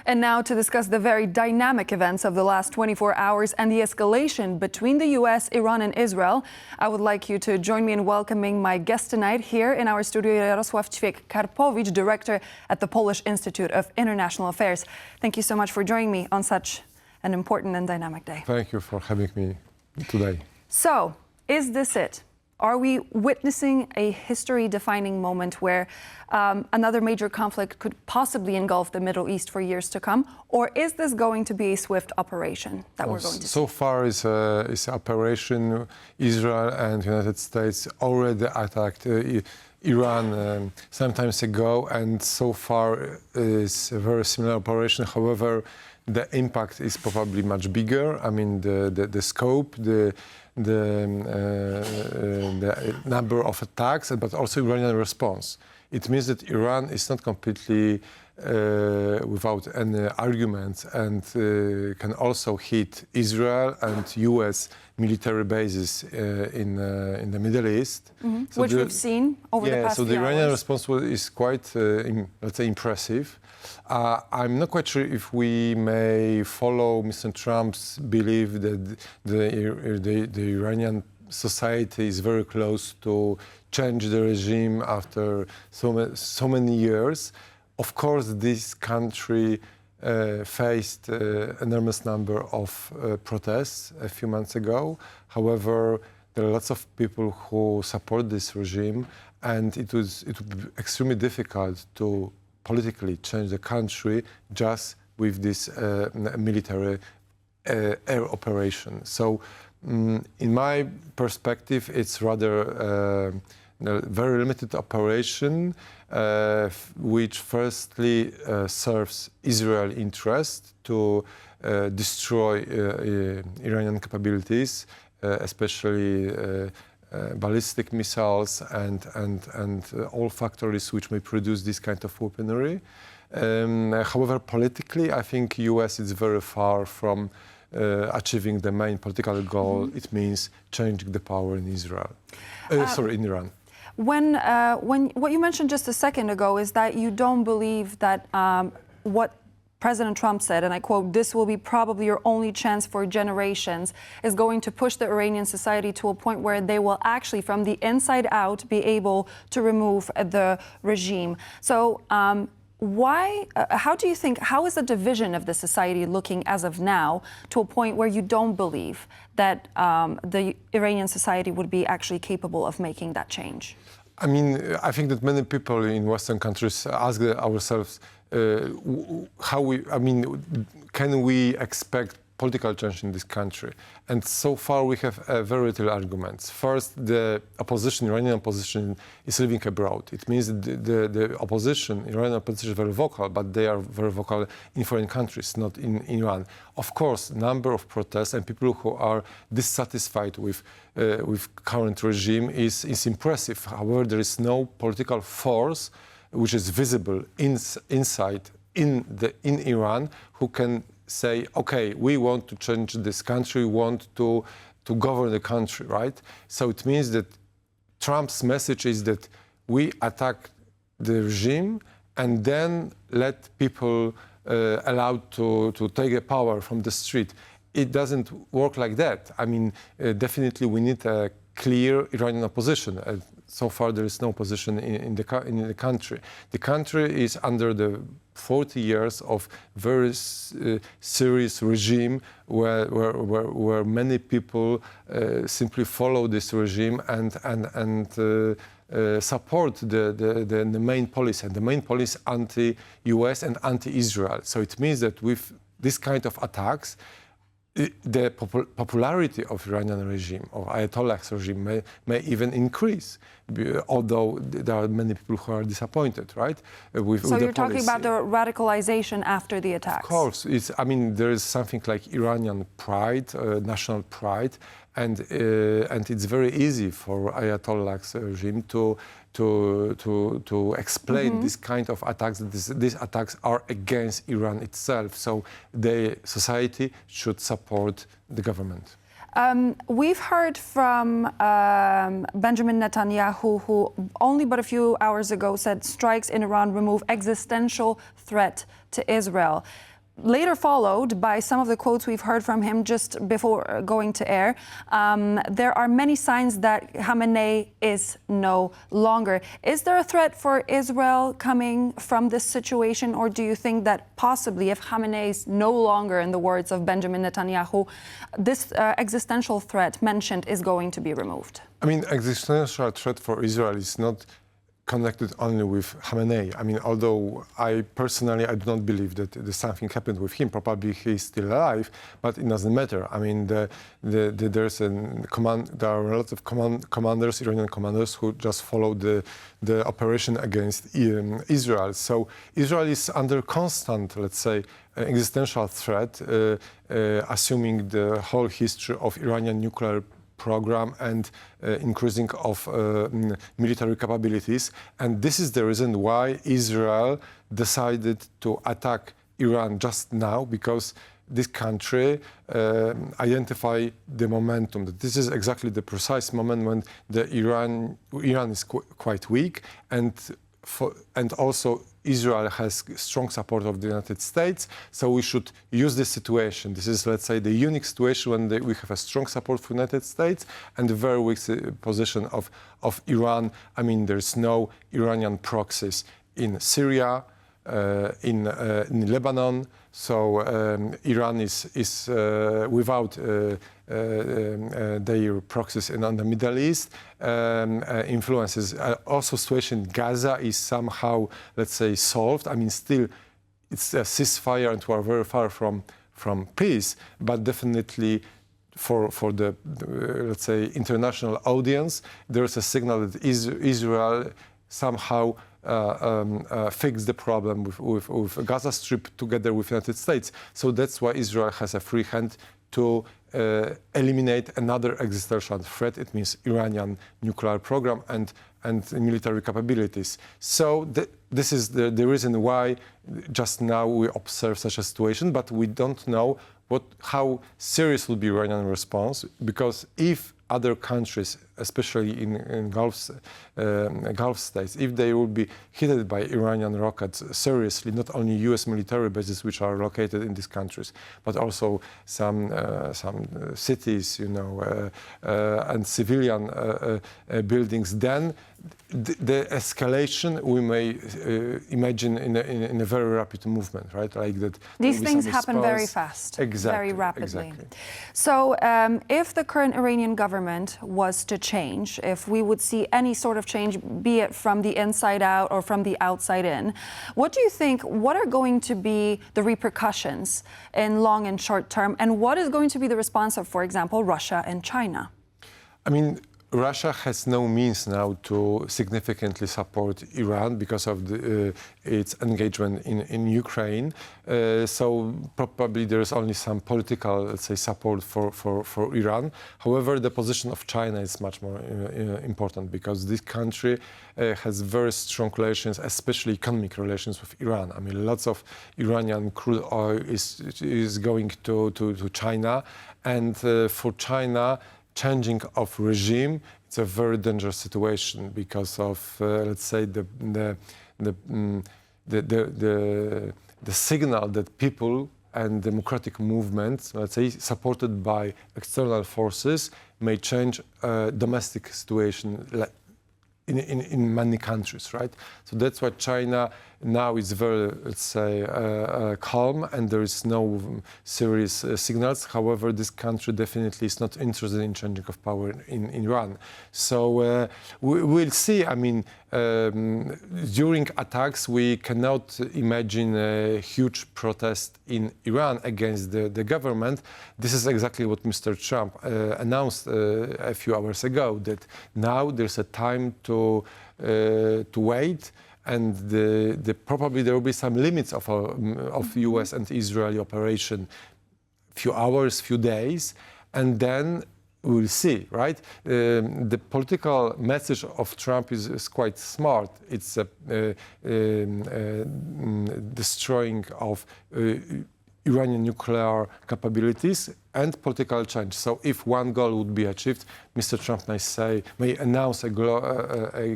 And now to discuss the very dynamic events of the last 24 hours and the escalation between the U.S., Iran and Israel, I would like you to join me in welcoming my guest tonight here in our studio, Jarosław Ćwiek-Karpowicz, director at the Polish Institute of International Affairs. Thank you so much for joining me on such an important and dynamic day. Thank you for having me today. So, is this it? Are we witnessing a history-defining moment where another major conflict could possibly engulf the Middle East for years to come? Or is this going to be a swift operation that we're going to see? So far, it's an operation. Israel and the United States already attacked Iran some time ago, and so far it's a very similar operation. However, the impact is probably much bigger. I mean, the scope, the number of attacks, but also Iranian response. It means that Iran is not completely without any arguments and can also hit Israel and U.S. military bases in the Middle East. Mm-hmm. So which we've seen over the past few hours. So the Iranian response is quite, let's say, impressive. I'm not quite sure if we may follow Mr. Trump's belief that the Iranian society is very close to change the regime after so many years. Of course, this country faced an enormous number of protests a few months ago. However, there are lots of people who support this regime, and it would be extremely difficult to politically change the country just with this military air operation. So, in my perspective, it's rather a very limited operation, which firstly serves Israel's interest to destroy Iranian capabilities, especially ballistic missiles and all factories which may produce this kind of weaponry. However, politically, I think U.S. is very far from achieving the main political goal. It means changing the power in Israel. In Iran. When what you mentioned just a second ago is that you don't believe that what President Trump said, and I quote, "This will be probably your only chance for generations," is going to push the Iranian society to a point where they will actually, from the inside out, be able to remove the regime. So how do you think, how is the division of the society looking as of now to a point where you don't believe that the Iranian society would be actually capable of making that change? I mean, I think that many people in Western countries ask ourselves, can we expect political change in this country? And so far we have very little arguments. First, the opposition, Iranian opposition, is living abroad. It means the opposition, Iranian opposition, is very vocal, but they are very vocal in foreign countries, not in Iran. Of course, number of protests and people who are dissatisfied with current regime is impressive. However, there is no political force which is visible inside in Iran who can say, okay, we want to change this country, we want to govern the country, right? So it means that Trump's message is that we attack the regime and then let people allowed to take the power from the street. It doesn't work like that. I mean, definitely we need a clear Iranian opposition. So far, there is no opposition in the country. The country is under the 40 years of very serious regime where many people simply follow this regime and support the main policy. And the main policy anti-US and anti-Israel. So it means that with this kind of attacks, the popularity of Iranian regime, of Ayatollah's regime, may even increase, although there are many people who are disappointed, right? So you're talking about the radicalization after the attacks? Of course. There is something like Iranian pride, national pride, and it's very easy for Ayatollah's regime to explain this kind of attacks. These attacks are against Iran itself. So the society should support the government. We've heard from Benjamin Netanyahu, who only but a few hours ago said strikes in Iran remove existential threat to Israel. later followed by some of the quotes we've heard from him just before going to air. There are many signs that Khamenei is no longer. Is there a threat for Israel coming from this situation, or do you think that possibly if Khamenei is no longer, in the words of Benjamin Netanyahu, this existential threat mentioned is going to be removed? I mean, existential threat for Israel is not connected only with Khamenei. I mean, although I personally, I do not believe that something happened with him. Probably he's still alive, but it doesn't matter. I mean, there are a lot of commanders, Iranian commanders, who just followed the operation against Israel. So Israel is under constant, let's say, existential threat, assuming the whole history of Iranian nuclear program and increasing of military capabilities. And this is the reason why Israel decided to attack Iran just now, because this country identify the momentum. That this is exactly the precise moment when Iran is quite weak, and also Israel has strong support of the United States, so we should use this situation. This is, let's say, the unique situation when we have a strong support for the United States and the very weak position of Iran. I mean, there's no Iranian proxies in Syria, in Lebanon, so Iran is without their proxies in the Middle East. Influences. Also, situation in Gaza is somehow, let's say, solved. I mean, still, it's a ceasefire and we are very far from peace, but definitely for the let's say, international audience, there is a signal that Israel somehow fix the problem with Gaza Strip together with the United States. So that's why Israel has a free hand to eliminate another existential threat. It means Iranian nuclear program and military capabilities. So this is the reason why just now we observe such a situation, but we don't know how serious will be Iranian response, because if other countries, especially in Gulf states, if they will be hit by Iranian rockets seriously, not only U.S. military bases which are located in these countries, but also some cities, and civilian buildings, then the escalation we may imagine in a very rapid movement, right? Like that. These things happen very fast, very rapidly. Exactly. So, if the current Iranian government was to change, if we would see any sort of change, be it from the inside out or from the outside in, what do you think? What are going to be the repercussions in long and short term, and what is going to be the response of, for example, Russia and China? I mean, Russia has no means now to significantly support Iran because of its engagement in Ukraine. So probably there is only some political, let's say, support for Iran. However, the position of China is much more important, because this country has very strong relations, especially economic relations with Iran. I mean, lots of Iranian crude oil is going to China, and for China, changing of regime, it's a very dangerous situation because of, let's say, the signal that people and democratic movements, let's say, supported by external forces, may change domestic situation in many countries, right? So that's why China now is very, let's say, calm, and there is no serious signals. However, this country definitely is not interested in changing of power in Iran. So we'll see. I mean, during attacks, we cannot imagine a huge protest in Iran against the government. This is exactly what Mr. Trump announced a few hours ago, that now there's a time to wait, and probably there will be some limits of U.S. and Israeli operation, few hours, few days, and then we'll see, right? The political message of Trump is quite smart. It's destroying of Iranian nuclear capabilities and political change. So if one goal would be achieved, Mr. Trump may announce a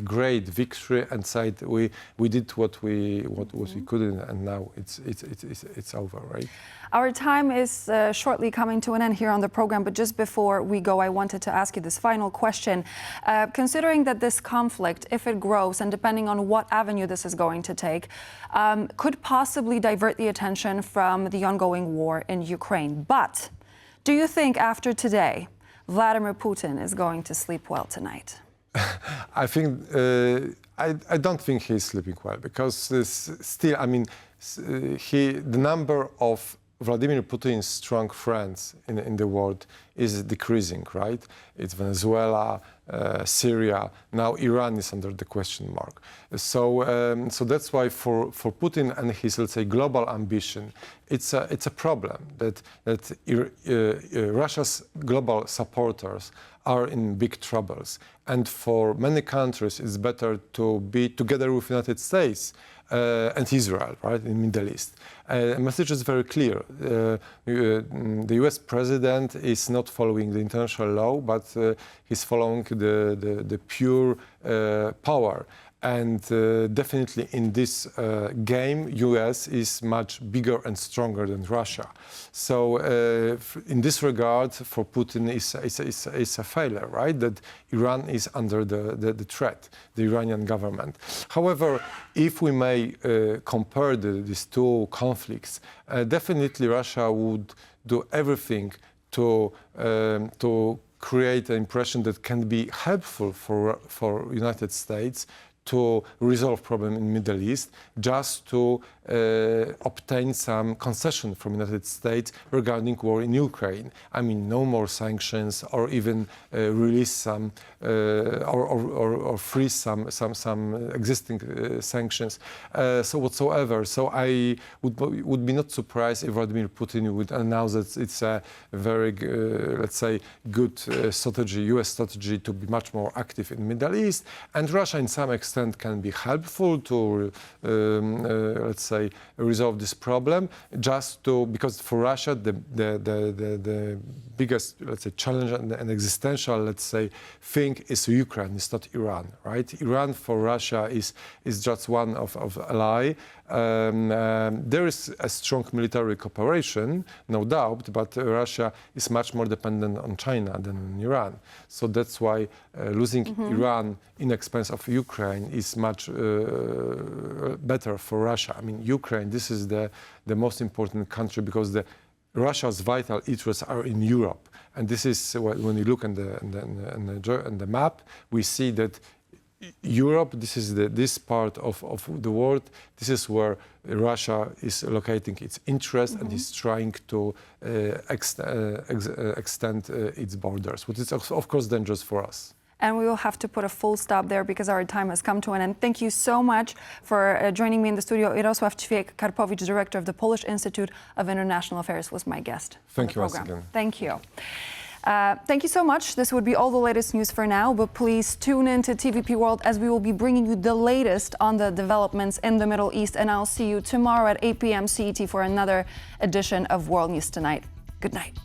great victory and say we did what we could, and now it's over, right? Our time is shortly coming to an end here on the program, but just before we go, I wanted to ask you this final question. Considering that this conflict, if it grows, and depending on what avenue this is going to take, could possibly divert the attention from the ongoing war in Ukraine. But do you think after today, Vladimir Putin is going to sleep well tonight? I think I don't think he's sleeping well, because still, I mean, the number of Vladimir Putin's strong friends in the world is decreasing, right? It's Venezuela, Syria, now Iran is under the question mark. So that's why for Putin and his, let's say, global ambition, it's a problem that Russia's global supporters are in big troubles. And for many countries, it's better to be together with the United States and Israel, right, in the Middle East. The message is very clear. The US president is not following the international law, but he's following the pure power. And definitely in this game, US is much bigger and stronger than Russia. So in this regard, for Putin, it's a failure, right? That Iran is under the threat, the Iranian government. However, if we may compare these two conflicts, definitely Russia would do everything to create an impression that can be helpful for United States to resolve problem in Middle East, just to obtain some concession from United States regarding war in Ukraine. I mean, no more sanctions, or even release some or freeze some existing sanctions, so whatsoever. So I would be not surprised if Vladimir Putin would announce that it's a very, let's say, good strategy, U.S. strategy, to be much more active in Middle East, and Russia, in some extent, can be helpful to, let's say, resolve this problem. Because for Russia, the biggest, let's say, challenge and existential, let's say, thing is Ukraine. It's not Iran, right? Iran for Russia is just one of ally. There is a strong military cooperation, no doubt, but Russia is much more dependent on China than on Iran. So that's why losing Iran in expense of Ukraine is much better for Russia. I mean, Ukraine, this is the most important country, because Russia's vital interests are in Europe. And this is, when you look on the map, we see that Europe, this is this part of the world, this is where Russia is locating its interest and is trying to extend its borders, which is, of course, dangerous for us. And we will have to put a full stop there because our time has come to an end. Thank you so much for joining me in the studio. Jarosław Ćwiek-Karpowicz, Director of the Polish Institute of International Affairs, was my guest. Thank you once again. Thank you. Thank you so much. This would be all the latest news for now, but please tune in to TVP World, as we will be bringing you the latest on the developments in the Middle East. And I'll see you tomorrow at 8 p.m. CET for another edition of World News Tonight. Good night.